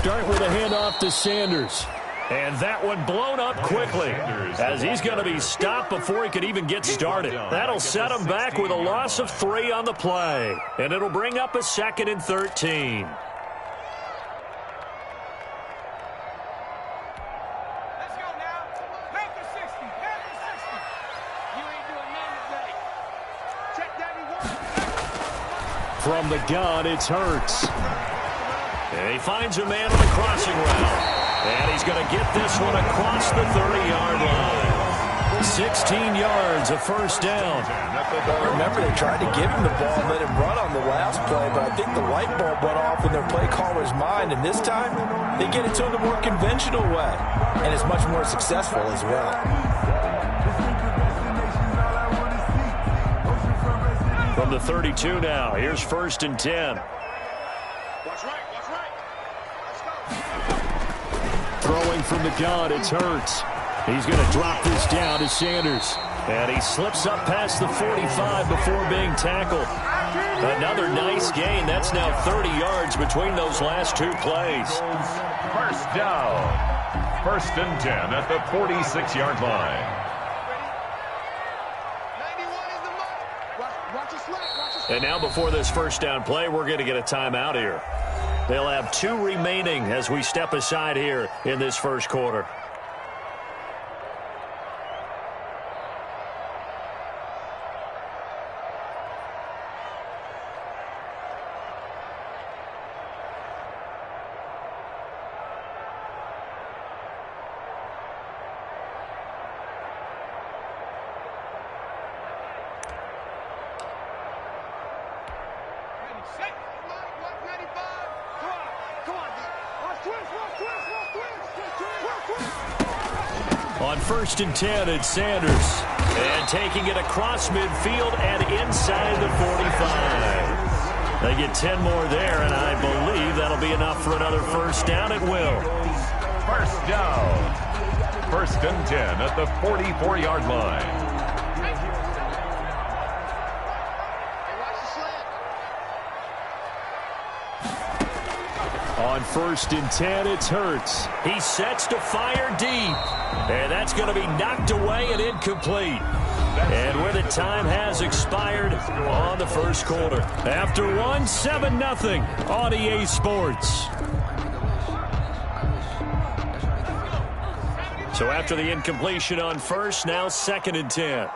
start with a handoff to Sanders. And that one blown up quickly as he's going to be stopped before he could even get started. That'll set him back with a loss of 3 on the play. And it'll bring up a 2nd and 13. From the gun, it's Hurts. And he finds a man on a crossing route. And he's going to get this one across the 30-yard line. 16 yards, a first down. Remember, they tried to give him the ball and let him run on the last play, but I think the light bulb went off in their play caller's mind, and this time they get it to him the more conventional way, and it's much more successful as well. From the 32 now, here's 1st and 10. Throwing from the gun, it's Hurts. He's going to drop this down to Sanders. And he slips up past the 45 before being tackled. Another nice gain. That's now 30 yards between those last 2 plays. First down. 1st and 10 at the 46-yard line. And now before this first down play, we're going to get a timeout here. They'll have 2 remaining as we step aside here in this first quarter. On 1st and 10, it's Sanders. And taking it across midfield and inside the 45. They get 10 more there, and I believe that'll be enough for another first down. It will. First down. 1st and 10 at the 44-yard line. On 1st and 10, it's Hurts. He sets to fire deep. And that's going to be knocked away and incomplete. And where the time has expired on the first quarter. After 7-0 on EA Sports. So after the incompletion on 1st, now 2nd and 10.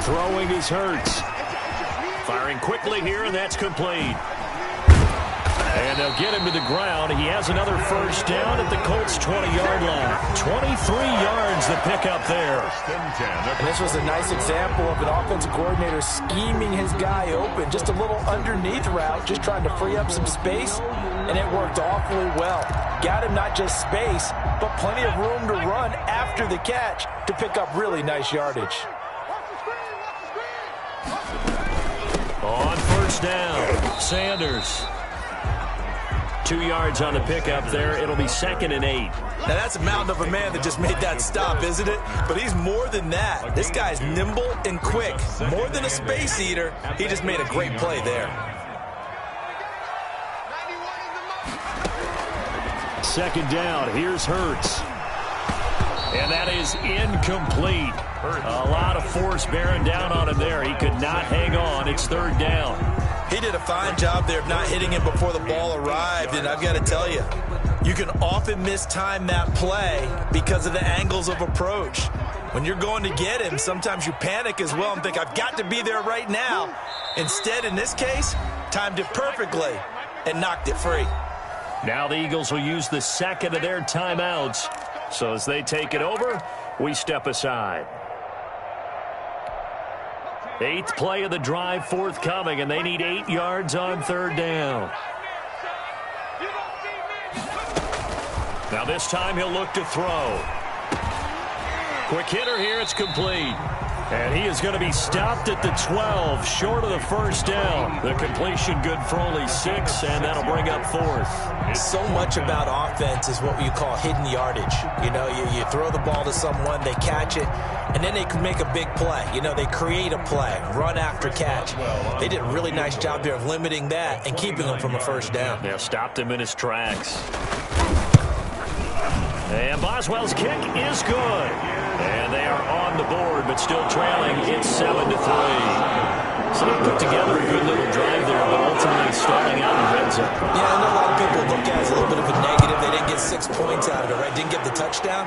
Throwing is Hurts. Firing quickly here, and that's complete. And they'll get him to the ground. He has another first down at the Colts' 20-yard line. 23 yards the pickup there. And this was a nice example of an offensive coordinator scheming his guy open. Just a little underneath route, just trying to free up some space, and it worked awfully well. Got him not just space, but plenty of room to run after the catch to pick up really nice yardage. On 1st down, Sanders. 2 yards on the pickup there. It'll be 2nd and 8. Now, that's a mountain of a man that just made that stop, isn't it? But he's more than that. This guy's nimble and quick. More than a space eater, he just made a great play there. 2nd down, here's Hurts. And that is incomplete. A lot of force bearing down on him there. He could not hang on. It's 3rd down. He did a fine job there of not hitting him before the ball arrived, and I've got to tell you, you can often mistime that play because of the angles of approach. When you're going to get him, sometimes you panic as well and think, I've got to be there right now. Instead, in this case, timed it perfectly and knocked it free. Now the Eagles will use the 2nd of their timeouts. So as they take it over, we step aside. 8th play of the drive forthcoming, and they need 8 yards on 3rd down. Now this time he'll look to throw. Quick hitter here, it's complete. And he is going to be stopped at the 12, short of the first down. The completion good for only 6, and that'll bring up 4th. So much about offense is what you call hidden yardage. You know, you throw the ball to someone, they catch it, and then they can make a big play. You know, they create a play, run after catch. They did a really nice job there of limiting that and keeping him from a first down. Yeah, stopped him in his tracks. And Boswell's kick is good. And they are on the board, but still trailing. It's 7-3. So they put together a good little drive there, but ultimately starting out in red zone. Yeah, I know a lot of people look at it as a little bit of a negative. They didn't get 6 points out of it, right? Didn't get the touchdown.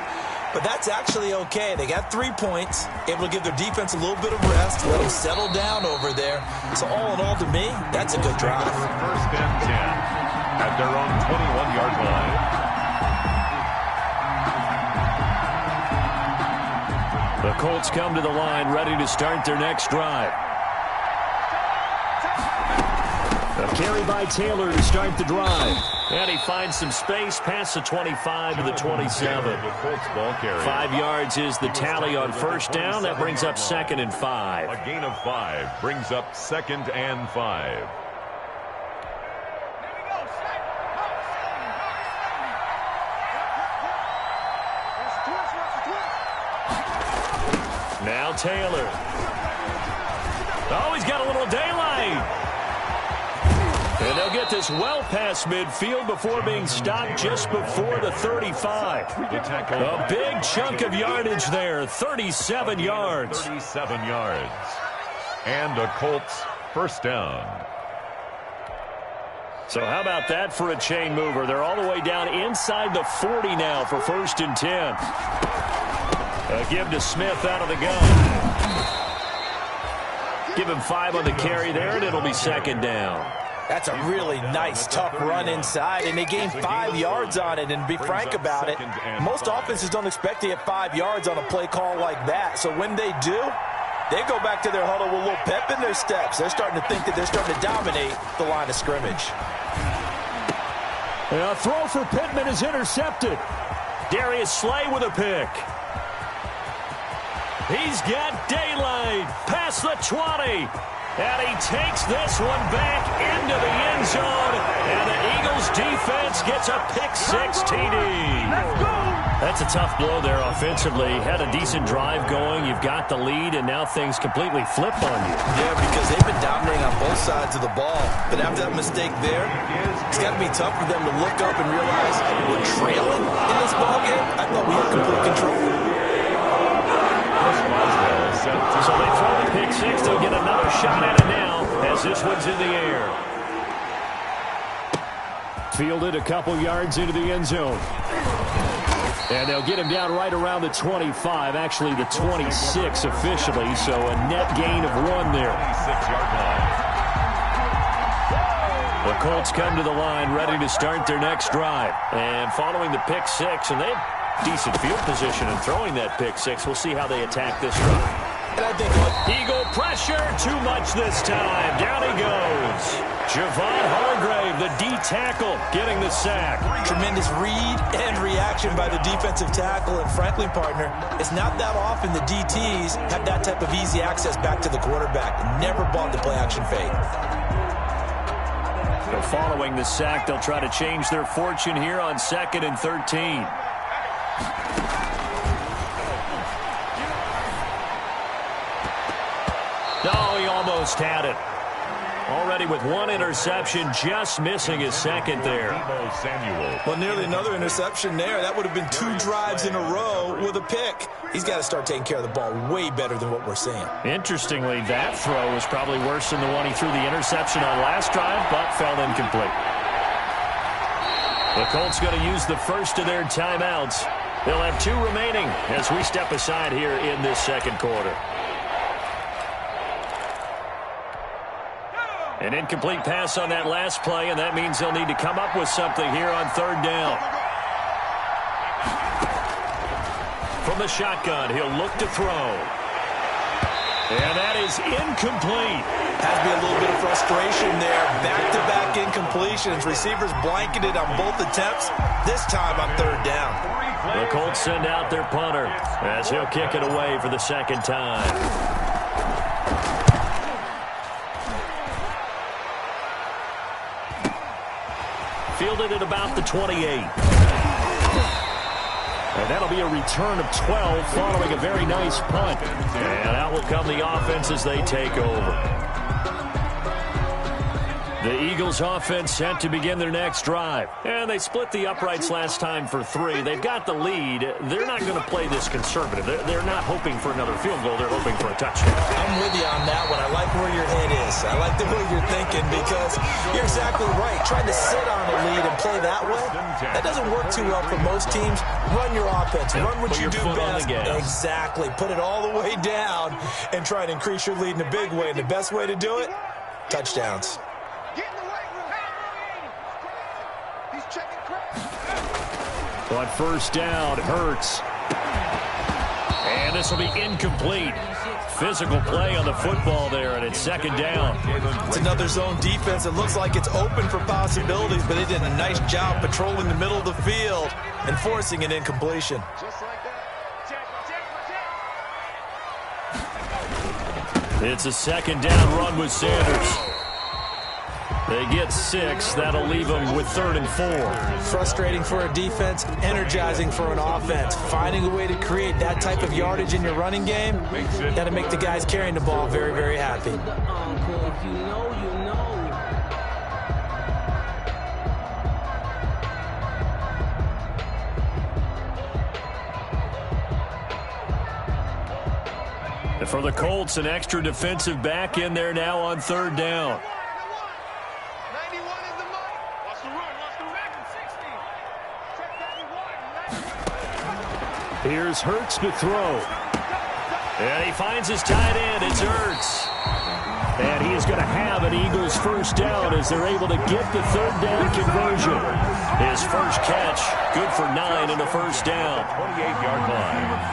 But that's actually okay. They got 3 points, able to give their defense a little bit of rest, let them settle down over there. So all in all, to me, that's a good drive. First and 10 at their own 21-yard line. The Colts come to the line, ready to start their next drive. A carry by Taylor to start the drive. And he finds some space past the 25 to the 27. 5 yards is the tally on first down. That brings up 2nd and 5. A gain of 5 brings up 2nd and 5. Now Taylor. Oh, he's got a little daylight. And they'll get this well past midfield before being stopped just before the 35. A big chunk of yardage there, 37 yards. 37 yards. And a Colts first down. So how about that for a chain mover? They're all the way down inside the 40 now for 1st and 10. A give to Smith out of the gun. Give him 5 on the carry there, and it'll be 2nd down. That's a really nice, tough run inside, and they gained 5 yards on it. And to be frank about it, most offenses don't expect to get 5 yards on a play call like that. So when they do, they go back to their huddle with a little pep in their steps. They're starting to think that they're starting to dominate the line of scrimmage. A throw for Pittman is intercepted. Darius Slay with a pick. He's got daylight past the 20. And he takes this one back into the end zone. And the Eagles defense gets a pick-6 TD. That's a tough blow there offensively. Had a decent drive going. You've got the lead, and now things completely flip on you. Yeah, because they've been dominating on both sides of the ball. But after that mistake there, it's got to be tough for them to look up and realize we're trailing in this ballgame. I thought we had complete control. So they throw the pick-6. They'll get another shot at it now as this one's in the air. Fielded a couple yards into the end zone. And they'll get him down right around the 25, actually the 26 officially, so a net gain of 1 there. 26-yard line. The Colts come to the line ready to start their next drive. And following the pick-6, and they have decent field position in throwing that pick-6. We'll see how they attack this drive. Eagle pressure, too much this time. Down he goes. Javon Hargrave, the D tackle, getting the sack. Tremendous read and reaction by the defensive tackle. And frankly, partner, it's not that often the DTs have that type of easy access back to the quarterback. Never bought the play-action fade. So following the sack, they'll try to change their fortune here on 2nd and 13. No, he almost had it. Already with 1 interception, just missing his 2nd there. Well, nearly another interception there. That would have been 2 drives in a row with a pick. He's got to start taking care of the ball way better than what we're seeing. Interestingly, that throw was probably worse than the one he threw the interception on last drive, but fell incomplete. The Colts going to use the first of their timeouts. They'll have 2 remaining as we step aside here in this 2nd quarter. An incomplete pass on that last play, and that means they'll need to come up with something here on 3rd down. From the shotgun, he'll look to throw. And that is incomplete. Has to be a little bit of frustration there. Back-to-back incompletions. Receivers blanketed on both attempts. This time on 3rd down. The Colts send out their punter as he'll kick it away for the 2nd time. fielded at about the 28. And that'll be a return of 12 following a very nice punt. And out will come the offense as they take over. The Eagles offense set to begin their next drive. And they split the uprights last time for 3. They've got the lead. They're not going to play this conservative. They're not hoping for another field goal. They're hoping for a touchdown. I'm with you on that one. I like where your head is. I like the way you're thinking because you're exactly right. Trying to sit on a lead and play that way, that doesn't work too well for most teams. Run your offense. Run what you do best. Exactly. Put it all the way down and try to increase your lead in a big way. And the best way to do it, touchdowns. On first down, Hurts. And this will be incomplete. Physical play on the football there, and it's second down. It's another zone defense. It looks like it's open for possibilities, but they did a nice job patrolling the middle of the field and forcing an incompletion. It's a second down run with Sanders. They get 6. That'll leave them with 3rd and 4. Frustrating for a defense, energizing for an offense. Finding a way to create that type of yardage in your running game, that'll make the guys carrying the ball very, very happy. And for the Colts, an extra defensive back in there now on 3rd down. Here's Hurts to throw. And he finds his tight end. It's Hurts. And he is going to have an Eagles first down as they're able to get the 3rd down conversion. His first catch, good for 9 and a first down. 28-yard line.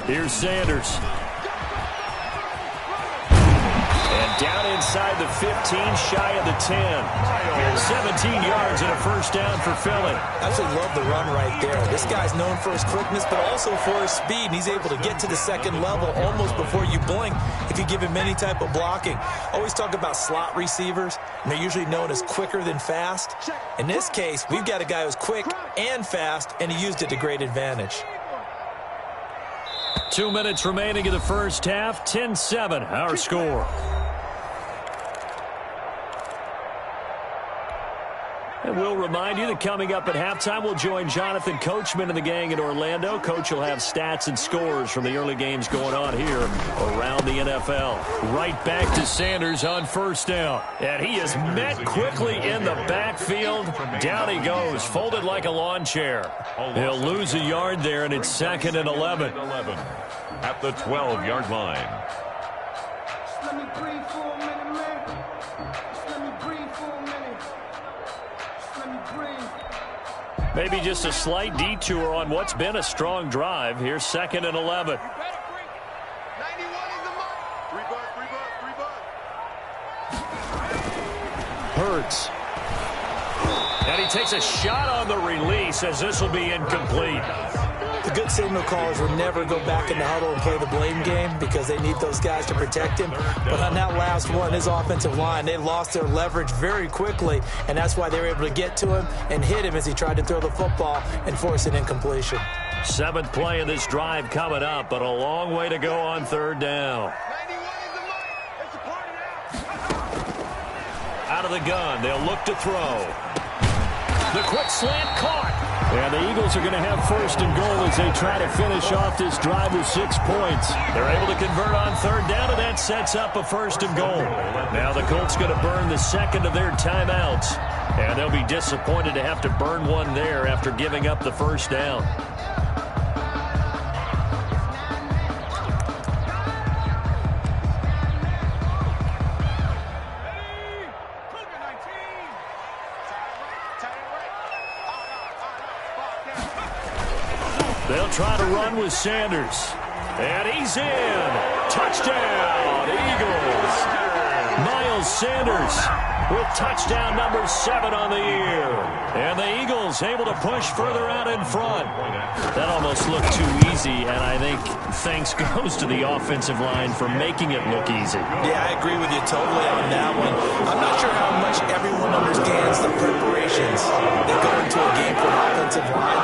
Here's Sanders. And down inside the 15, shy of the 10. 17 yards and a first down for Philly. Absolutely love the run right there. This guy's known for his quickness, but also for his speed. And he's able to get to the second level almost before you blink if you give him any type of blocking. Always talk about slot receivers, and they're usually known as quicker than fast. In this case, we've got a guy who's quick and fast, and he used it to great advantage. 2 minutes remaining in the first half. 10-7, our score. And we'll remind you that coming up at halftime, we'll join Jonathan Coachman and the gang in Orlando. Coach will have stats and scores from the early games going on here around the NFL. Right back to Sanders on first down. And he is met quickly in the backfield. Down he goes, folded like a lawn chair. He'll lose a yard there, and it's 2nd and 11. At the 12-yard line. Let me breathe for a minute, man. Let me breathe for a minute. Let me breathe. Maybe just a slight detour on what's been a strong drive. Here's 2nd and 11. 91 is the mark. 3 Hurts. And he takes a shot on the release as this will be incomplete. The good signal callers will never go back in the huddle and play the blame game because they need those guys to protect him. But on that last one, his offensive line, they lost their leverage very quickly, and that's why they were able to get to him and hit him as he tried to throw the football and force an incompletion. 7th play of this drive coming up, but a long way to go on 3rd down. 91 is the mark. It's a party now. Out of the gun, they'll look to throw. The quick slant caught. And the Eagles are going to have 1st and goal as they try to finish off this drive with 6 points. They're able to convert on 3rd down, and that sets up a 1st and goal. Now the Colts going to burn the second of their timeouts. And they'll be disappointed to have to burn one there after giving up the 1st down. They'll try to run with Sanders. And he's in. Touchdown, Eagles. Miles Sanders with touchdown number 7 on the year. And the Eagles able to push further out in front. That almost looked too easy, and I think thanks goes to the offensive line for making it look easy. Yeah, I agree with you totally on that one. I'm not sure how much everyone understands the preparations that go into a game for an offensive line,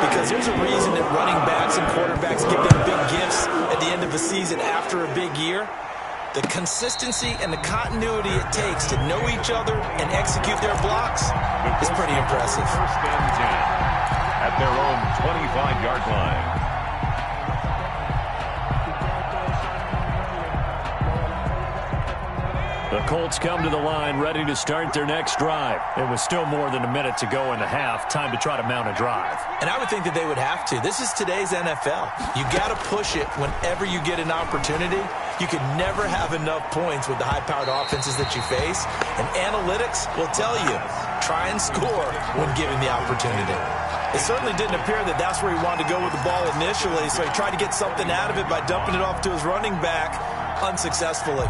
because there's a reason that running backs and quarterbacks give them big gifts at the end of a season after a big year. The consistency and the continuity it takes to know each other and execute their blocks is pretty impressive. First and 10 at their own 25-yard line. The Colts come to the line ready to start their next drive. It was still more than a minute to go in the half. Time to try to mount a drive. And I would think that they would have to. This is today's NFL. You got to push it whenever you get an opportunity. You can never have enough points with the high-powered offenses that you face. And analytics will tell you, try and score when given the opportunity. It certainly didn't appear that that's where he wanted to go with the ball initially, so he tried to get something out of it by dumping it off to his running back unsuccessfully.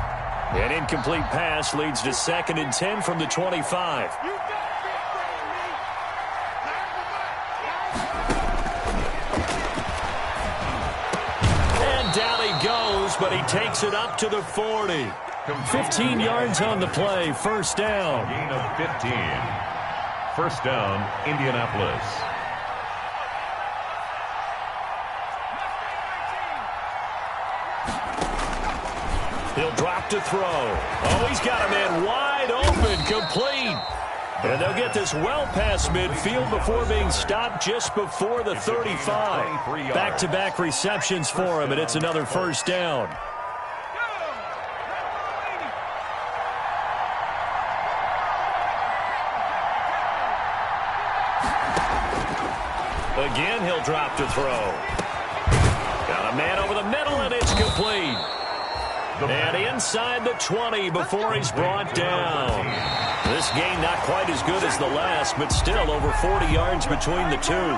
An incomplete pass leads to 2nd and 10 from the 25. And down he goes, but he takes it up to the 40. 15 yards on the play, first down. Gain of 15. First down, Indianapolis. He'll drop to throw. Oh, he's got a man wide open, complete. And they'll get this well past midfield before being stopped just before the 35. Back-to-back receptions for him, and it's another first down. Again, he'll drop to throw. Got a man over the middle, and it's complete. And inside the 20 before he's brought down. This game not quite as good as the last, but still over 40 yards between the two.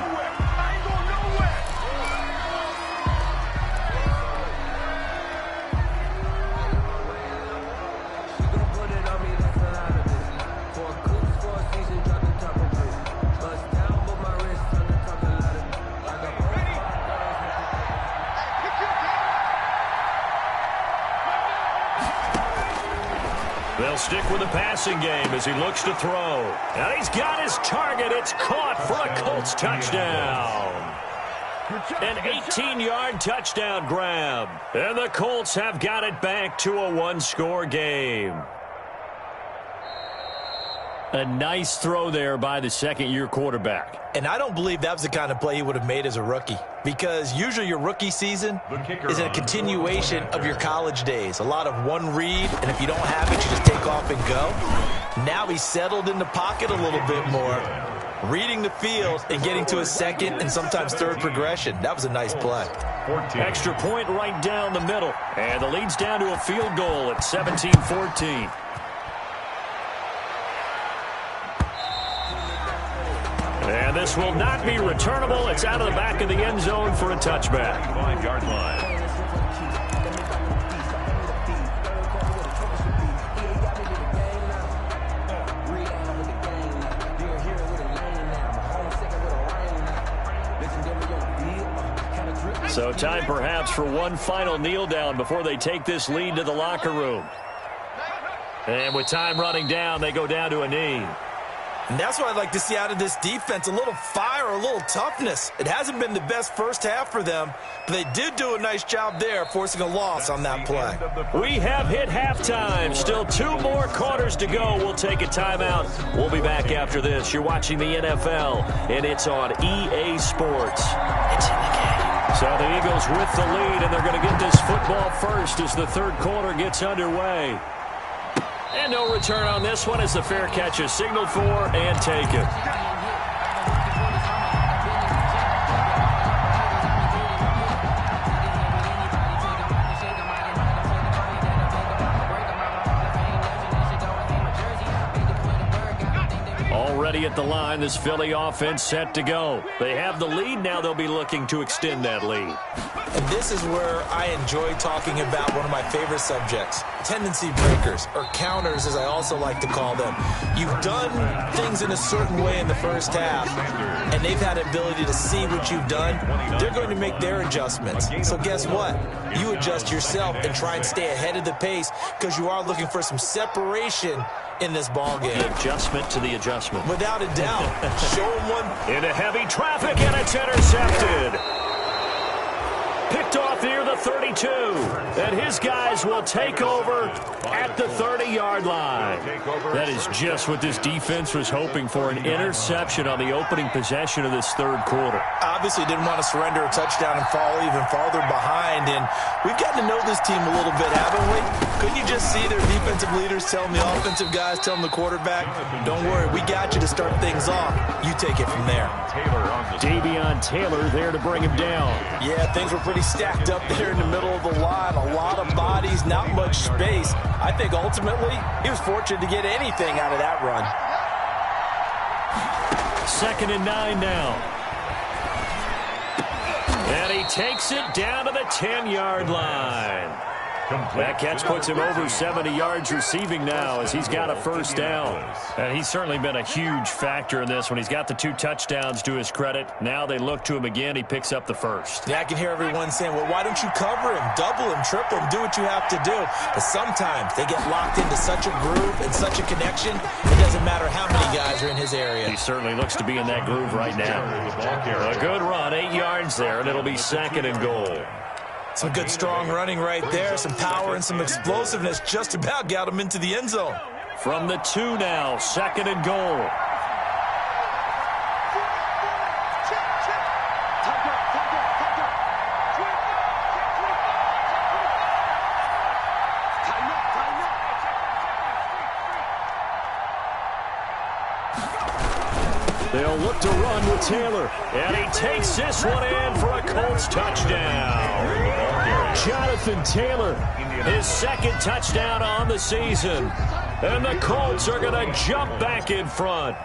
They'll stick with the passing game as he looks to throw. And he's got his target. It's caught for a Colts touchdown. An 18-yard touchdown grab. And the Colts have got it back to a one-score game. A nice throw there by the second-year quarterback. And I don't believe that was the kind of play he would have made as a rookie, because usually your rookie season is a continuation of your college days. A lot of one read, and if you don't have it, you just take off and go. Now he's settled in the pocket a little bit more, reading the field and getting to a second and sometimes third progression. That was a nice play. 14. Extra point right down the middle. And the lead's down to a field goal at 17-14. And this will not be returnable. It's out of the back of the end zone for a touchback. 5-yard line. So time perhaps for one final kneel down before they take this lead to the locker room. And with time running down, they go down to a knee. And that's what I'd like to see out of this defense, a little fire, a little toughness. It hasn't been the best first half for them, but they did do a nice job there, forcing a loss on that play. We have hit halftime. Still 2 more quarters to go. We'll take a timeout. We'll be back after this. You're watching the NFL, and it's on EA Sports. It's in the game. So the Eagles with the lead, and they're going to get this football first as the third quarter gets underway. And no return on this one as the fair catch is signaled for and taken. Already at the line, this Philly offense set to go. They have the lead, now they'll be looking to extend that lead. And this is where I enjoy talking about one of my favorite subjects, tendency breakers, or counters as I also like to call them. You've done things in a certain way in the first half, and they've had the ability to see what you've done. They're going to make their adjustments. So guess what? You adjust yourself and try and stay ahead of the pace because you are looking for some separation in this ball game. Adjustment to the adjustment. Without a doubt. Show them one. Into heavy traffic, and it's intercepted. Picked off near the 32. And his guys will take over at the 30-yard line. That is just what this defense was hoping for, an interception on the opening possession of this third quarter. Obviously didn't want to surrender a touchdown and fall even farther behind. And we've gotten to know this team a little bit, haven't we? Couldn't you just see their defensive leaders telling the offensive guys, telling the quarterback, don't worry, we got you to start things off. You take it from there. Davion Taylor there to bring him down. Yeah, things were pretty stacked up there in the middle of the line. A lot of bodies, not much space. I think ultimately he was fortunate to get anything out of that run. 2nd and 9 now. And he takes it down to the 10-yard line. That catch puts him over 70 yards receiving now as he's got a first down. And he's certainly been a huge factor in this when he's got the 2 touchdowns to his credit. Now they look to him again. He picks up the first. Yeah, I can hear everyone saying, well, why don't you cover him, double him, triple him, do what you have to do. But sometimes they get locked into such a groove and such a connection, it doesn't matter how many guys are in his area. He certainly looks to be in that groove right now. A good run, 8 yards there, and it'll be 2nd and goal. Some good strong running right there, some power and some explosiveness just about got him into the end zone. From the 2 now, 2nd and goal. They'll look to run with Taylor. And he takes this one in for a Colts touchdown. Jonathan Taylor, his 2nd touchdown on the season. And the Colts are going to jump back in front.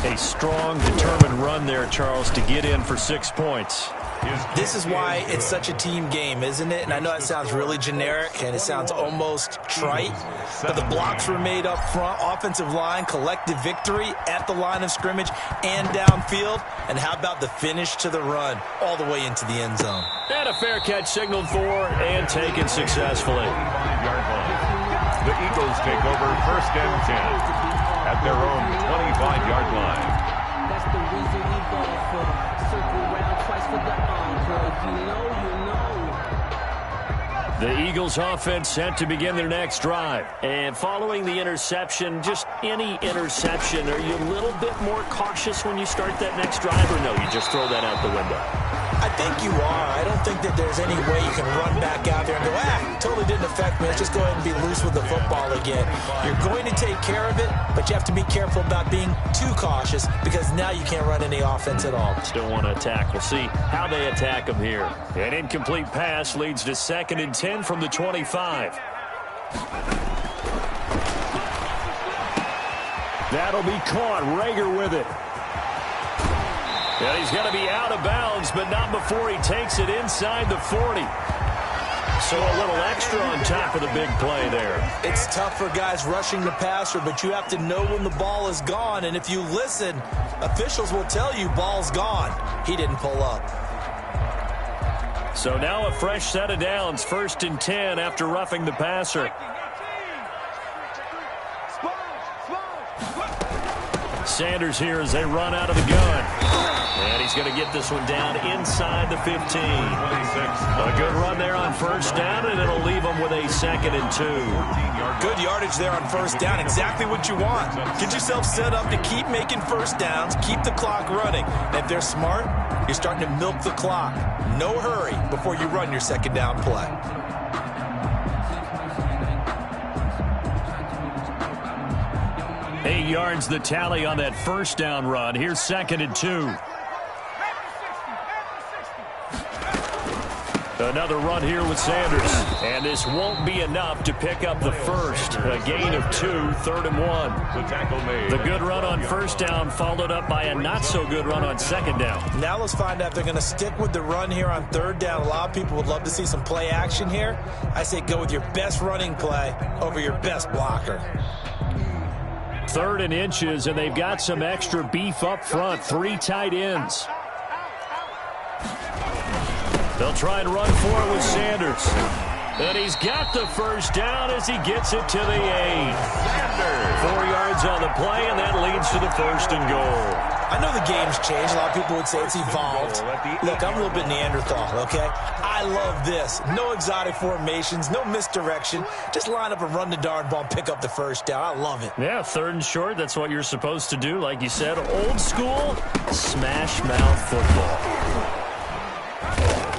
A strong, determined run there, Charles, to get in for 6 points. This is why it's such a team game, isn't it? And I know it sounds really generic and it sounds almost trite, but the blocks were made up front, offensive line, collective victory at the line of scrimmage and downfield. And how about the finish to the run all the way into the end zone? And a fair catch signaled for and taken successfully. The Eagles take over 1st and 10 at their own 25-yard line. That's the reason we ball for. Circle round twice for the encore. You know. The Eagles offense set to begin their next drive. And following the interception, just any interception, are you a little bit more cautious when you start that next drive, or no, you just throw that out the window? I think you are. I don't think that there's any way you can run back out there and go, totally didn't affect me. Let's just go ahead and be loose with the football again. You're going to take care of it, but you have to be careful about being too cautious because now you can't run any offense at all. Still want to attack. We'll see how they attack them here. An incomplete pass leads to 2nd and 10 from the 25. That'll be caught. Rager with it. And he's going to be out of bounds, but not before he takes it inside the 40. So a little extra on top of the big play there. It's tough for guys rushing the passer, but you have to know when the ball is gone. And if you listen, officials will tell you ball's gone. He didn't pull up. So now a fresh set of downs, 1st and 10 after roughing the passer. Sanders here as they run out of the gun. And he's going to get this one down inside the 15. A good run there on 1st down, and it'll leave them with a 2nd and 2. Good yardage there on 1st down. Exactly what you want. Get yourself set up to keep making 1st downs, keep the clock running. And if they're smart, you're starting to milk the clock. No hurry before you run your 2nd down play. Eight yards the tally on that 1st down run. Here's 2nd and 2. Another run here with Sanders. And this won't be enough to pick up the first. A gain of 2, 3rd and 1. The tackle made. The good run on first down followed up by a not-so-good run on second down. Now let's find out if they're going to stick with the run here on 3rd down. A lot of people would love to see some play action here. I say go with your best running play over your best blocker. 3rd and inches, and they've got some extra beef up front. 3 tight ends. They'll try and run for it with Sanders. And he's got the first down as he gets it to the 8. 4 yards on the play, and that leads to the 1st and goal. I know the game's changed. A lot of people would say it's evolved. Look, I'm a little bit Neanderthal, okay? I love this. No exotic formations, no misdirection. Just line up and run the darn ball and pick up the first down. I love it. Yeah, 3rd and short, that's what you're supposed to do. Like you said, old school, smash mouth football.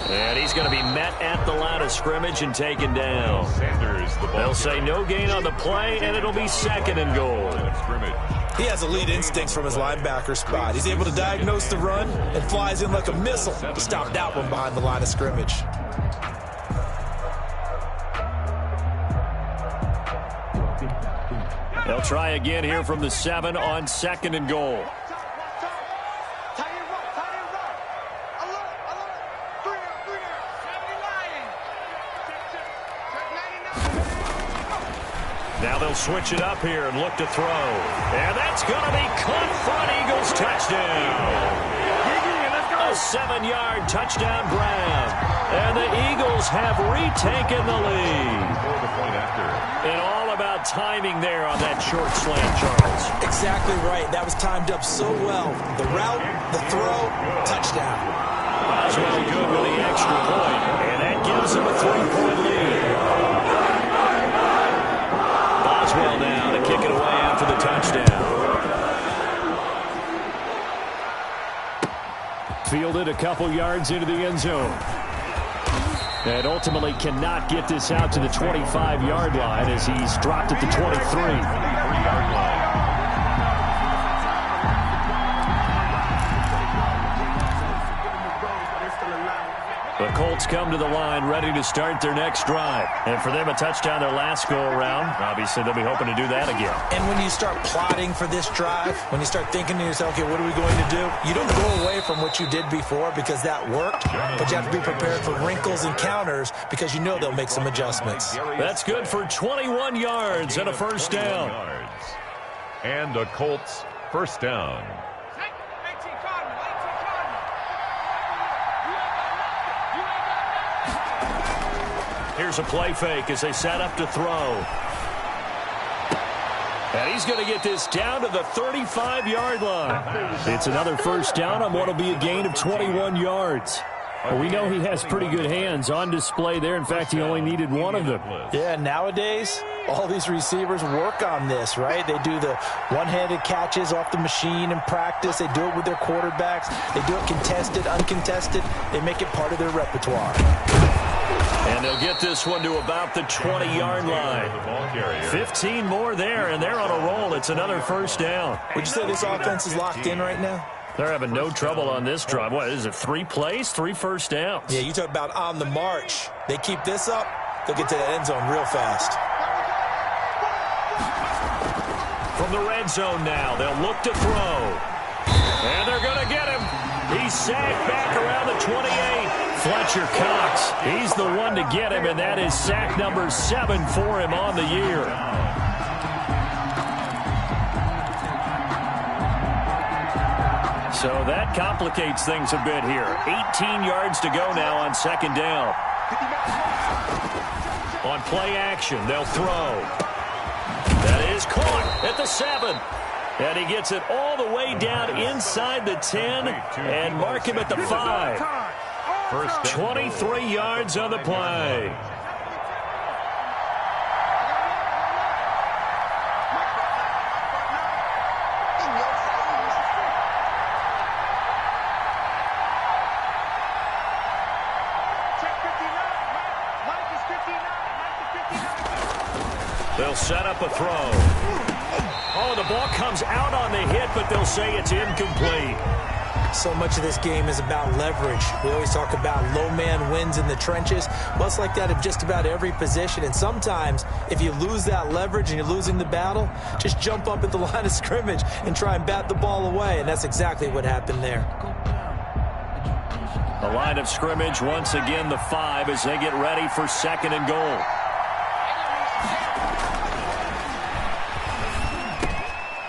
And he's going to be met at the line of scrimmage and taken down. Sanders, the ball. They'll say no gain on the play, and it'll be 2nd and goal. He has elite instincts from his linebacker spot. He's able to diagnose the run and flies in like a missile to stop that one behind the line of scrimmage. They'll try again here from the 7 on 2nd and goal. Now they'll switch it up here and look to throw. And that's going to be caught for an Eagles touchdown. A 7-yard touchdown grab. And the Eagles have retaken the lead. And all about timing there on that short slant, Charles. Exactly right. That was timed up so well. The route, the throw, touchdown. Boswell good with the extra point. And that gives them a 3-point lead. Boswell now to kick it away after the touchdown. Fielded a couple yards into the end zone. And ultimately cannot get this out to the 25-yard line as he's dropped at the 23-yard line. The Colts come to the line ready to start their next drive. And for them, a touchdown their last go-around. Obviously, they'll be hoping to do that again. And when you start plotting for this drive, when you start thinking to yourself, okay, what are we going to do? You don't go away from what you did before because that worked, but you have to be prepared for wrinkles and counters because you know they'll make some adjustments. That's good for 21 yards and a first down. And a Colts first down. Here's a play fake as they set up to throw. And he's going to get this down to the 35-yard line. It's another first down on what will be a gain of 21 yards. Well, we know he has pretty good hands on display there. In fact, he only needed one of them. Yeah, nowadays, all these receivers work on this, right? They do the one-handed catches off the machine in practice. They do it with their quarterbacks. They do it contested, uncontested. They make it part of their repertoire. And they'll get this one to about the 20-yard line. 15 more there, and they're on a roll. It's another first down. Would you say this offense is locked in right now? They're having no trouble on this drive. What is it, 3 plays, 3 first downs? Yeah, you talk about on the march. They keep this up, they'll get to that end zone real fast. From the red zone now, they'll look to throw. And they're going to get him. He's sacked back around the 28. Fletcher Cox, he's the one to get him, and that is sack number 7 for him on the year. So that complicates things a bit here. 18 yards to go now on second down. On play action, they'll throw. That is caught at the 7. And he gets it all the way down inside the 10 and mark him at the 5. 23 yards on the play. They'll set up a throw. Oh, the ball comes out on the hit, but they'll say it's incomplete. So much of this game is about leverage. We always talk about low man wins in the trenches. Well, it's like that in just about every position. And sometimes, if you lose that leverage and you're losing the battle, just jump up at the line of scrimmage and try and bat the ball away. And that's exactly what happened there. The line of scrimmage, once again, the 5 as they get ready for 2nd and goal.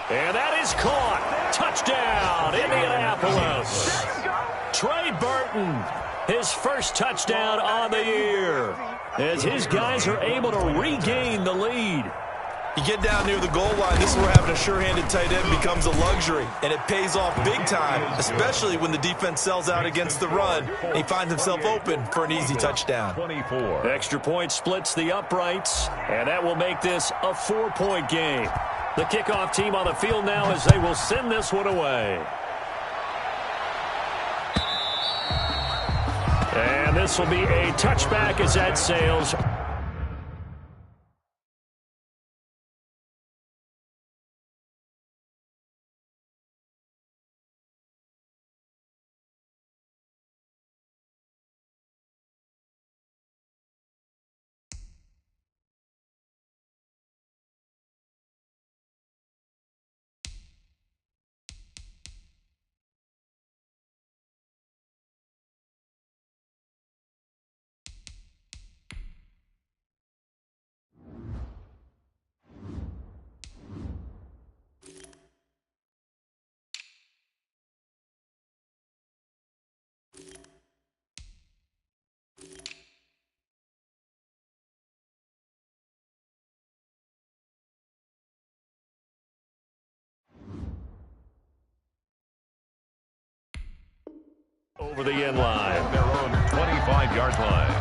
And that is caught. Touchdown, Indianapolis. Trey Burton, his first touchdown on the year, as his guys are able to regain the lead. You get down near the goal line, this is where having a sure-handed tight end becomes a luxury, and it pays off big time, especially when the defense sells out against the run, and he finds himself open for an easy touchdown. 24. Extra point splits the uprights, and that will make this a 4-point game. The kickoff team on the field now as they will send this one away. And this will be a touchback as that sails. Over the end line. Their own 25-yard line.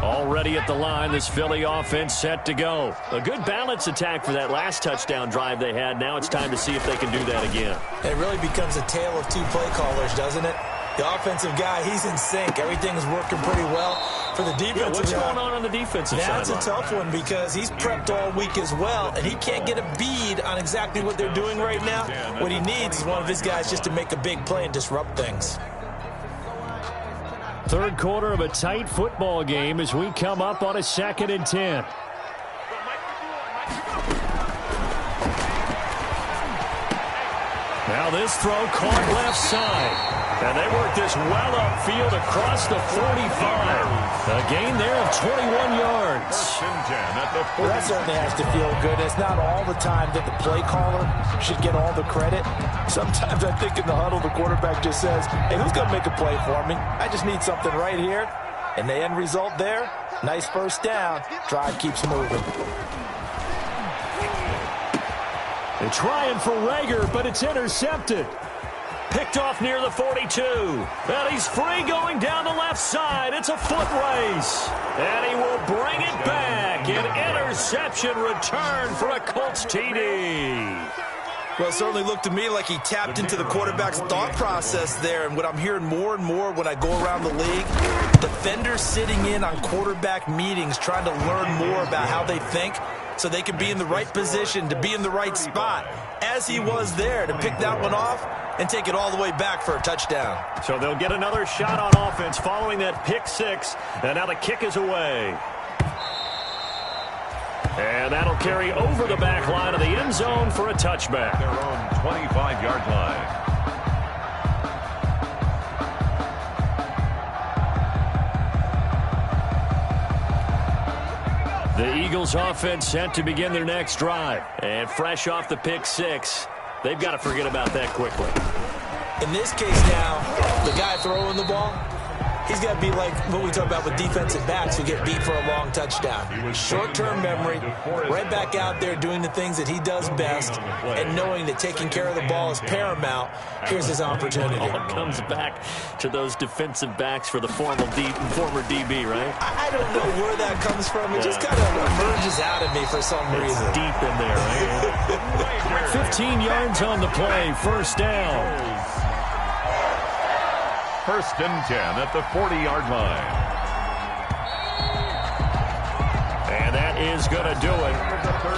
Already at the line, this Philly offense set to go. A good balance attack for that last touchdown drive they had. Now it's time to see if they can do that again. It really becomes a tale of two play callers, doesn't it? The offensive guy, he's in sync. Everything's working pretty well. For the defensive what's guy, going on the defensive side? That's a tough one because he's prepped all week as well, and he can't get a bead on exactly what they're doing right now. What he needs is one of his guys just to make a big play and disrupt things. Third quarter of a tight football game as we come up on a 2nd and 10. Now this throw caught left side. And they work this well upfield across the 45. A gain there of 21 yards. Well, that certainly has to feel good. It's not all the time that the play caller should get all the credit. Sometimes I think in the huddle, the quarterback just says, hey, who's going to make a play for me? I just need something right here. And the end result there, nice first down. Drive keeps moving. They're trying for Rager, but it's intercepted. Picked off near the 42. And he's free going down the left side. It's a foot race. And he will bring it back. An interception return for a Colts TD. Well, it certainly looked to me like he tapped into the quarterback's thought process there. And what I'm hearing more and more when I go around the league, defenders sitting in on quarterback meetings trying to learn more about how they think so they can be in the right position, to be in the right spot, as he was there, to pick that one off and take it all the way back for a touchdown. So they'll get another shot on offense following that pick six, and now the kick is away. And that'll carry over the back line of the end zone for a touchback. Their own 25-yard line. The Eagles offense set to begin their next drive. And fresh off the pick six, they've got to forget about that quickly. In this case now, the guy throwing the ball, he's got to be like what we talk about with defensive backs who get beat for a long touchdown. Short-term memory, right back out there doing the things that he does best, and knowing that taking care of the ball is paramount. Here's his opportunity. It all comes back to those defensive backs for the former DB, right? I don't know where that comes from. It just kind of emerges out of me for some reason. It's deep in there, right? 15 yards on the play, first down. 1st and 10 at the 40-yard line. And that is going to do it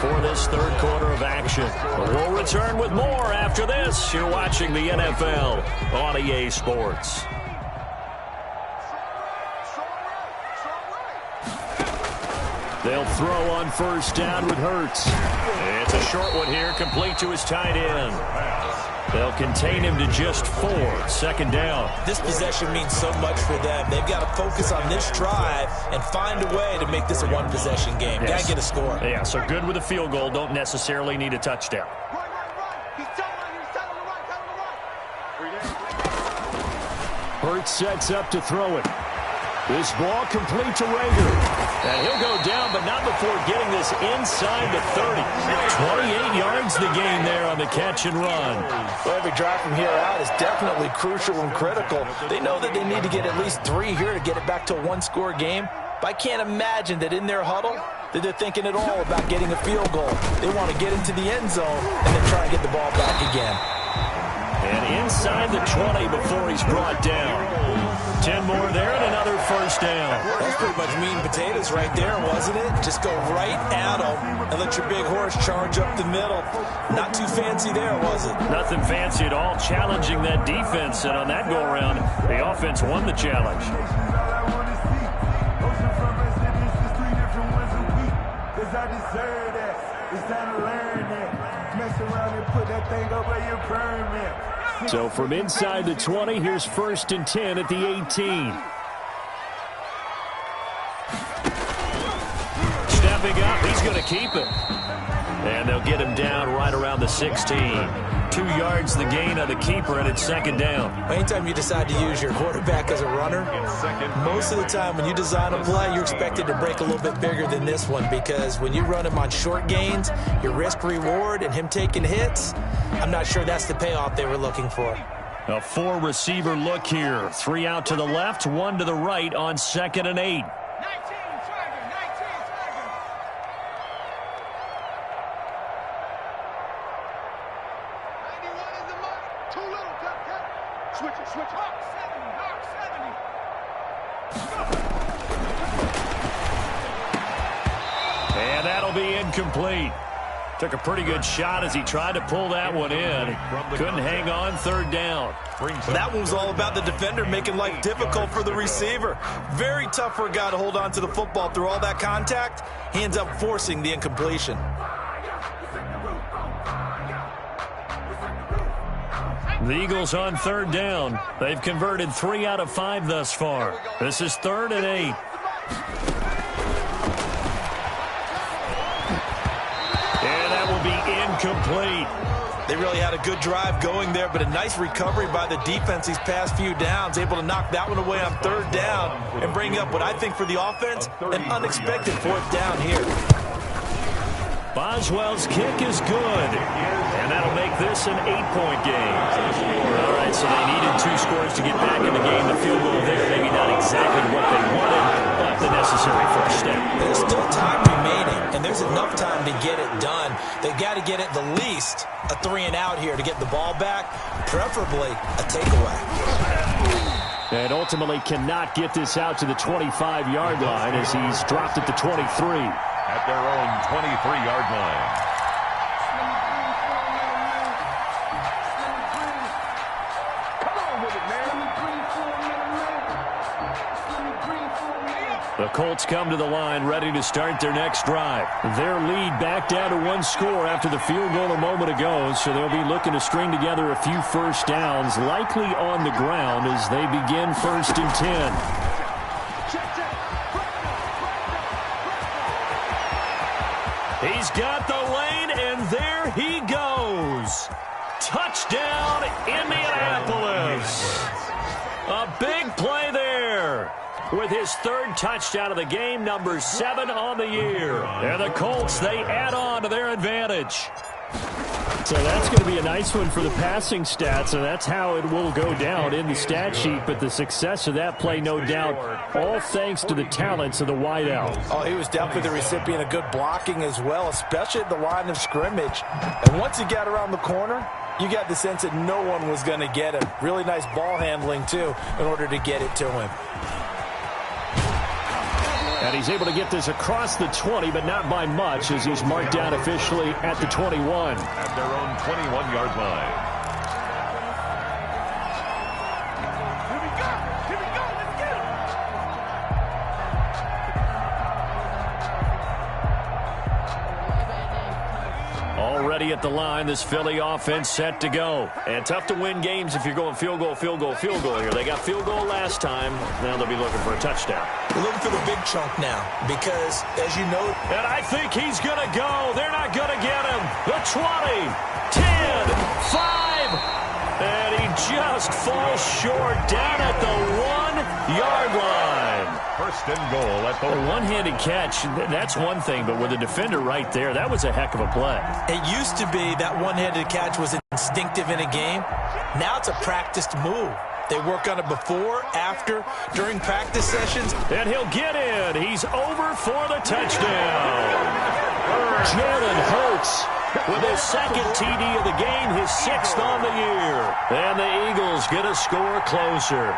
for this third quarter of action. We'll return with more after this. You're watching the NFL on EA Sports. They'll throw on 1st down with Hurts. It's a short one here, complete to his tight end. They'll contain him to just 4, 2nd down. This possession means so much for them. They've got to focus on this drive and find a way to make this a one-possession game. Yes. Got to get a score. Yeah, so good with a field goal. Don't necessarily need a touchdown. Hurts sets up to throw it. This ball complete to Rager. And he'll go down, but not before getting this inside the 30. 28 yards the gain there on the catch and run. Well, every drive from here out is definitely crucial and critical. They know that they need to get at least 3 here to get it back to a one-score game. But I can't imagine that in their huddle that they're thinking at all about getting a field goal. They want to get into the end zone and then try and get the ball back again. And inside the 20 before he's brought down. 10 more there and another 1st down. That's pretty much meat and potatoes right there, wasn't it? Just go right at them and let your big horse charge up the middle. Not too fancy there, was it? Nothing fancy at all, challenging that defense. And on that go-around, the offense won the challenge. So from inside the 20, here's 1st and 10 at the 18. Stepping up, he's going to keep it. And they'll get him down right around the 16. 2 yards the gain on the keeper, and it's 2nd down. Anytime you decide to use your quarterback as a runner, most of the time when you design a play, you're expected to break a little bit bigger than this one, because when you run him on short gains, your risk-reward and him taking hits, I'm not sure that's the payoff they were looking for. A 4-receiver look here. 3 out to the left, 1 to the right on 2nd and 8. And that'll be incomplete. Took a pretty good shot as he tried to pull that one in. Couldn't hang on, 3rd down. That one was all about the defender making life difficult for the receiver. Very tough for a guy to hold on to the football through all that contact. He ends up forcing the incompletion. The Eagles on 3rd down. They've converted 3 out of 5 thus far. This is 3rd and 8. Incomplete. They really had a good drive going there, but a nice recovery by the defense these past few downs, able to knock that one away on 3rd down and bring up what I think for the offense, an unexpected 4th down here. Boswell's kick is good, and that'll make this an 8-point game. All right, so they needed 2 scores to get back in the game. The field goal there, maybe not exactly what they wanted, but the necessary first step. There's still time remaining, and there's enough time to get it done. They've got to get at the least a 3-and-out here to get the ball back, preferably a takeaway. And ultimately cannot get this out to the 25-yard line as he's dropped at the 23. At their own 23-yard line. The Colts come to the line ready to start their next drive. Their lead back down to 1 score after the field goal a moment ago, so they'll be looking to string together a few 1st downs, likely on the ground as they begin 1st and 10. He's got the lane, and there he goes. Touchdown, Indianapolis. A big play there. With his 3rd touchdown of the game, number 7 on the year. And the Colts, they add on to their advantage. So that's going to be a nice one for the passing stats, and that's how it will go down in the stat sheet. But the success of that play, no doubt, all thanks to the talents of the wideout. Oh, he was definitely the recipient of good blocking as well, especially at the line of scrimmage. And once he got around the corner, You got the sense that no one was going to get him. Really nice ball handling, too, in order to get it to him. And he's able to get this across the 20, but not by much, as he's marked down officially at the 21. At their own 21-yard line. Already at the line, this Philly offense set to go. And tough to win games if you're going field goal here. They got field goal last time. Now they'll be looking for a touchdown. They're looking for the big chunk now because, as you know... And I think he's going to go. They're not going to get him. The 20, 10, 5... And he just falls short down at the 1-yard line. First and goal at the one-handed catch, that's one thing, but with a defender right there, that was a heck of a play. It used to be that one-handed catch was instinctive in a game. Now it's a practiced move. They work on it before, after, during practice sessions. And he'll get in. He's over for the touchdown. Jalen Hurts with his second TD of the game, his 6th on the year. And the Eagles get a score closer.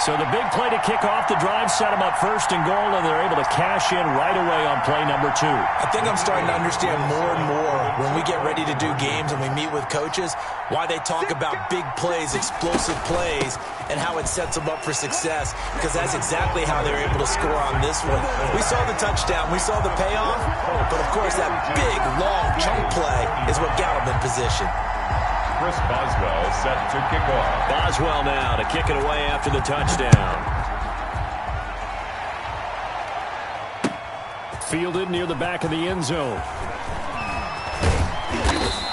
So the big play to kick off the drive set them up first and goal, and they're able to cash in right away on play number 2. I think I'm starting to understand more and more when we get ready to do games and we meet with coaches why they talk about big plays, explosive plays, and how it sets them up for success, because that's exactly how they're able to score on this one. We saw the touchdown. We saw the payoff, but, of course, that big, long chunk play is what got them in position. Chris Boswell set to kick off. Boswell now to kick it away after the touchdown. Fielded near the back of the end zone.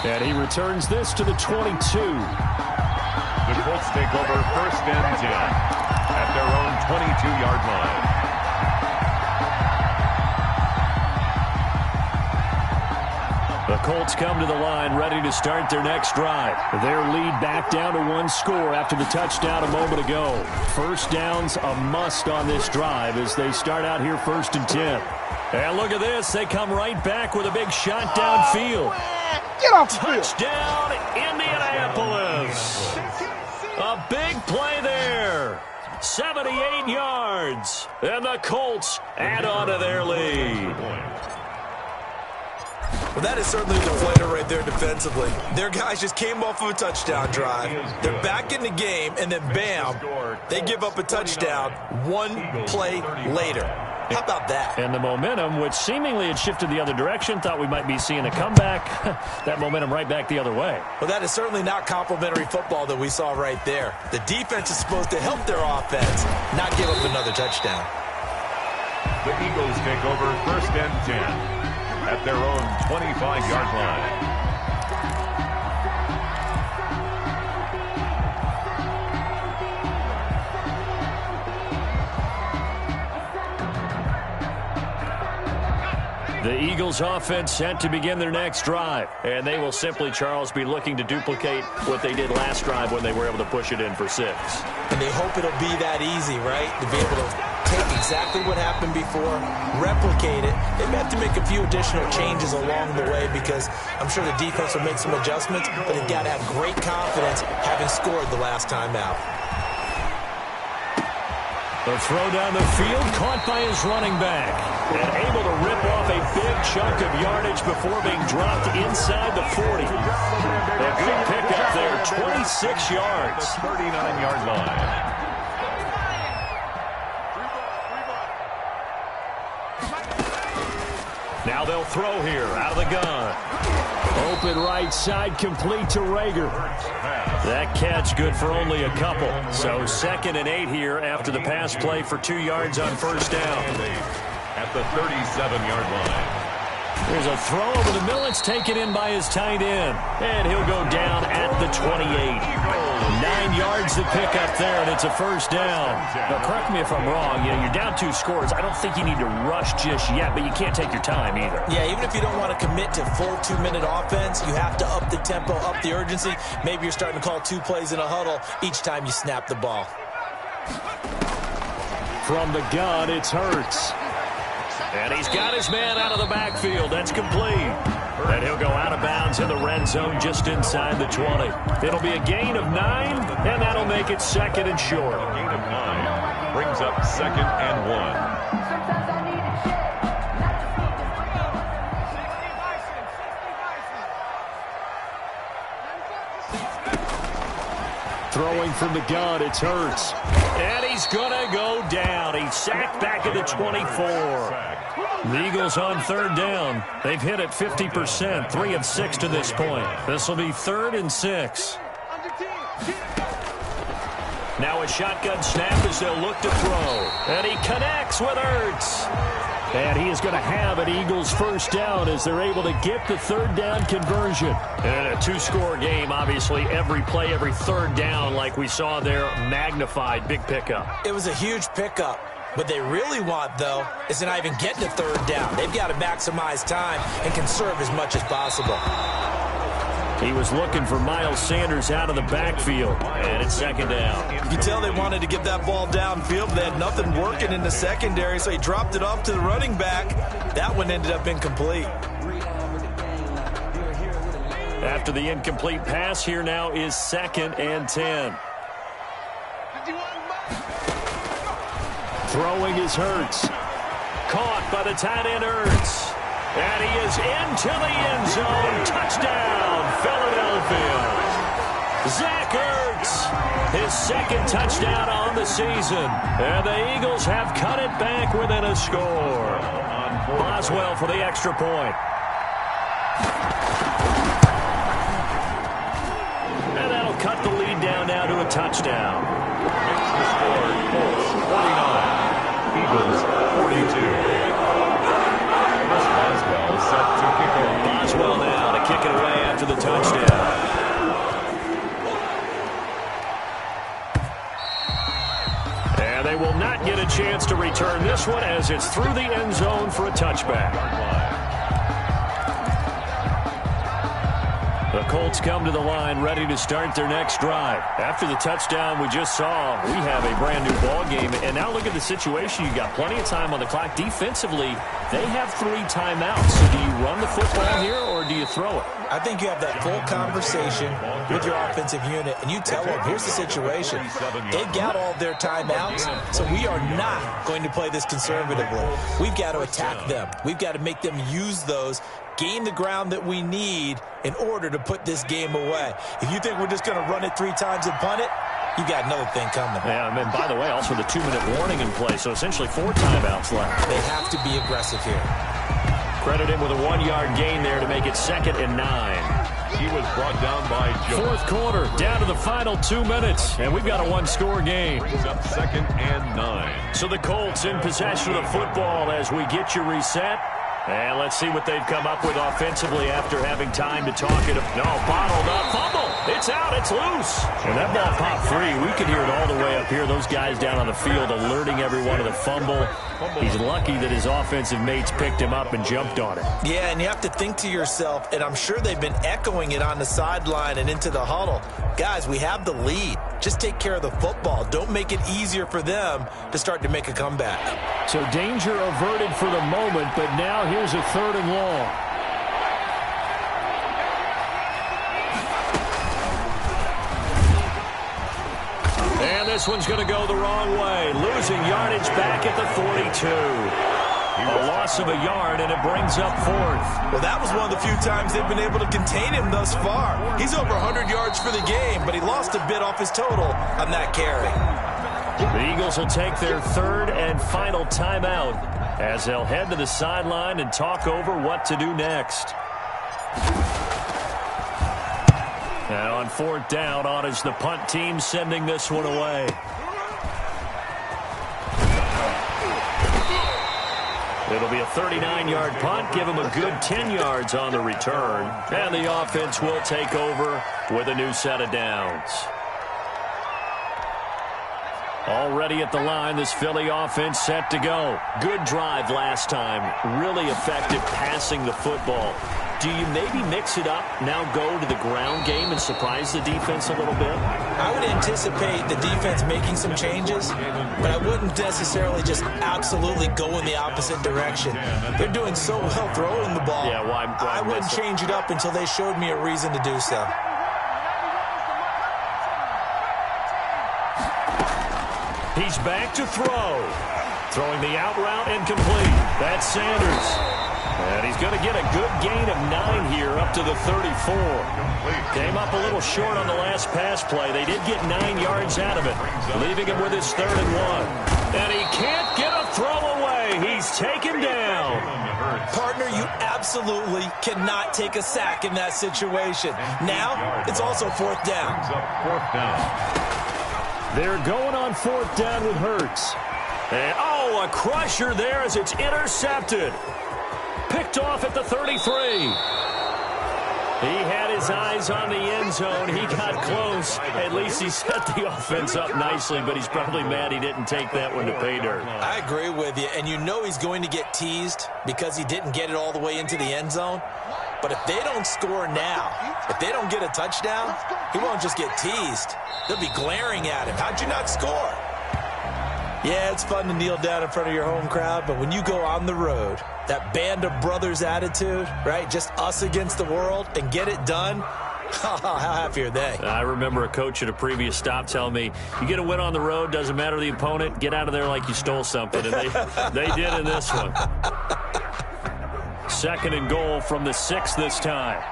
And he returns this to the 22. The Colts take over first and 10 at their own 22-yard line. The Colts come to the line ready to start their next drive. Their lead back down to 1 score after the touchdown a moment ago. First down's a must on this drive as they start out here first and 10. And look at this. They come right back with a big shot downfield. Get off the field. Touchdown, Indianapolis. A big play there. 78 yards. And the Colts add on to their lead. Well, that is certainly a deflator right there defensively. Their guys just came off of a touchdown drive. They're back in the game, and then bam, they give up a touchdown 1 play later. How about that? And the momentum, which seemingly had shifted the other direction, thought we might be seeing a comeback. That momentum right back the other way. Well, that is certainly not complimentary football that we saw right there. The defense is supposed to help their offense, not give up another touchdown. The Eagles take over first and 10 at their own 25-yard line. The Eagles offense set to begin their next drive. And they will simply, Charles, be looking to duplicate what they did last drive when they were able to push it in for 6. And they hope it'll be that easy, right? To be able to take exactly what happened before, replicate it. They may have to make a few additional changes along the way because I'm sure the defense will make some adjustments, but they've got to have great confidence having scored the last time out. The throw down the field, caught by his running back. And able to rip off a big chunk of yardage before being dropped inside the 40. A good pickup there, 26 yards. 39-yard line. Now they'll throw here, out of the gun. Open right side, complete to Rager. That catch good for only a couple. So 2nd and 8 here after the pass play for 2 yards on first down. At the 37-yard line. There's a throw over the middle. It's taken in by his tight end. And he'll go down at the 28. 9 yards to pick up there, and it's a first down. Now, correct me if I'm wrong. You know, you're down 2 scores. I don't think you need to rush just yet, but you can't take your time either. Yeah, even if you don't want to commit to full 2-minute offense, you have to up the tempo, up the urgency. Maybe you're starting to call 2 plays in a huddle each time you snap the ball. From the gun, it's Hurts. And he's got his man out of the backfield. That's complete. And he'll go out of bounds downs in the red zone just inside the 20. It'll be a gain of 9, and that'll make it second and short. A gain of 9 brings up 2nd and 1. Throwing from the gun, it's Hurts. And he's going to go down. He's sacked back at the 24. The Eagles on 3rd down. They've hit it 50%, 3 of 6 to this point. This will be 3rd and 6. Now a shotgun snap as they'll look to throw. And he connects with Hurts. And he is going to have an Eagles first down as they're able to get the 3rd down conversion. And a 2-score game, obviously, every play, every 3rd down, like we saw there, magnified, big pickup. It was a huge pickup. What they really want, though, is to not even get to 3rd down. They've got to maximize time and conserve as much as possible. He was looking for Miles Sanders out of the backfield, and it's 2nd down. You can tell they wanted to get that ball downfield, but they had nothing working in the secondary, so he dropped it off to the running back. That one ended up incomplete. After the incomplete pass, here now is 2nd and 10. Throwing is Hurts. Caught by the tight end Hurts. And he is into the end zone. Touchdown, Philadelphia. Zach Ertz, his 2nd touchdown on the season. And the Eagles have cut it back within a score. Boswell for the extra point. And that'll cut the lead down now to a touchdown. Makes the score Colts 49, Eagles 42. Boswell set to kick off. Boswell now to kick it away after the touchdown. And they will not get a chance to return this one as it's through the end zone for a touchback. The Colts come to the line ready to start their next drive. After the touchdown we just saw, we have a brand new ball game. And now look at the situation. You got plenty of time on the clock. Defensively, they have 3 timeouts. So do you run the football here or do you throw it? I think you have that full conversation with your offensive unit, and you tell them, here's the situation. They've got all their timeouts, so we are not going to play this conservatively. We've got to attack them. We've got to make them use those, gain the ground that we need in order to put this game away. If you think we're just going to run it 3 times and punt it, you got another thing coming. Yeah, and by the way, also the 2-minute warning in play, so essentially 4 timeouts left. They have to be aggressive here. Credit him with a 1-yard gain there to make it 2nd and 9. He was brought down by Jones. 4th quarter, down to the final 2 minutes, and we've got a 1-score game. Brings up 2nd and 9. So the Colts in possession of the football as we get you reset. And let's see what they've come up with offensively after having time to talk it. No, bottled up. Fumble. It's out. It's loose. And that ball popped free. We could hear it all the way up here. Those guys down on the field alerting everyone of the fumble. He's lucky that his offensive mates picked him up and jumped on it. Yeah, and you have to think to yourself, and I'm sure they've been echoing it on the sideline and into the huddle. Guys, we have the lead. Just take care of the football. Don't make it easier for them to start to make a comeback. So danger averted for the moment, but now here's a 3rd and long. And this one's going to go the wrong way. Losing yardage back at the 42. A loss of a yard, and it brings up 4th. Well, that was one of the few times they've been able to contain him thus far. He's over 100 yards for the game, but he lost a bit off his total on that carry. The Eagles will take their 3rd and final timeout as they'll head to the sideline and talk over what to do next. And on 4th down, on is the punt team sending this one away. It'll be a 39-yard punt, give them a good 10 yards on the return. And the offense will take over with a new set of downs. Already at the line, this Philly offense set to go. Good drive last time. Really effective passing the football. Do you maybe mix it up, now go to the ground game and surprise the defense a little bit? I would anticipate the defense making some changes, but I wouldn't necessarily just absolutely go in the opposite direction. They're doing so well throwing the ball. Yeah, why I wouldn't change it up until they showed me a reason to do so. He's back to throw. Throwing the out route and complete. That's Sanders. And he's going to get a good gain of 9 here up to the 34. Came up a little short on the last pass play. They did get 9 yards out of it, leaving him with his 3rd and 1. And he can't get a throw away. He's taken down. Partner, you absolutely cannot take a sack in that situation. Now, it's also 4th down. They're going on 4th down with Hurts. And, oh, a crusher there as it's intercepted. Picked off at the 33. He had his eyes on the end zone. He got close. At least he set the offense up nicely, but he's probably mad he didn't take that one to pay dirt. I agree with you, and you know he's going to get teased because he didn't get it all the way into the end zone. But if they don't score now, if they don't get a touchdown, he won't just get teased. They'll be glaring at him. How'd you not score? Yeah, it's fun to kneel down in front of your home crowd, but when you go on the road, that band of brothers attitude, right, just us against the world, and get it done, how happy are they? I remember a coach at a previous stop telling me, you get a win on the road, doesn't matter the opponent, get out of there like you stole something, and they did in this one. 2nd and goal from the 6 this time.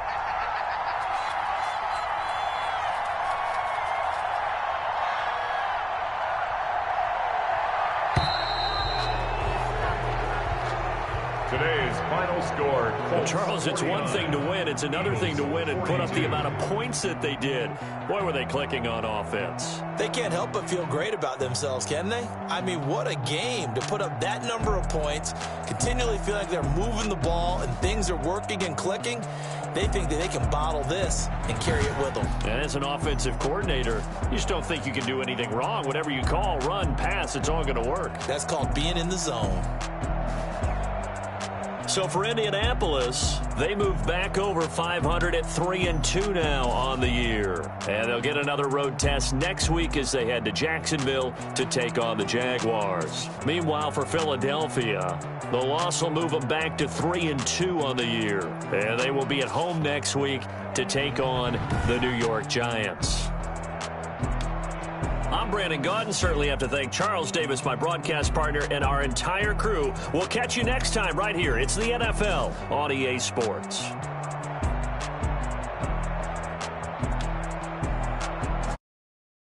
Today's final score. Well, Charles, it's one thing to win. It's another thing to win and put up the amount of points that they did. Boy, were they clicking on offense. They can't help but feel great about themselves, can they? I mean, what a game to put up that number of points, continually feel like they're moving the ball and things are working and clicking. They think that they can bottle this and carry it with them. And as an offensive coordinator, you just don't think you can do anything wrong. Whatever you call, run, pass, it's all going to work. That's called being in the zone. So for Indianapolis, they move back over 500 at 3-2 now on the year. And they'll get another road test next week as they head to Jacksonville to take on the Jaguars. Meanwhile, for Philadelphia, the loss will move them back to 3-2 on the year. And they will be at home next week to take on the New York Giants. I'm Brandon Gaudin. Certainly have to thank Charles Davis, my broadcast partner, and our entire crew. We'll catch you next time right here. It's the NFL on EA Sports.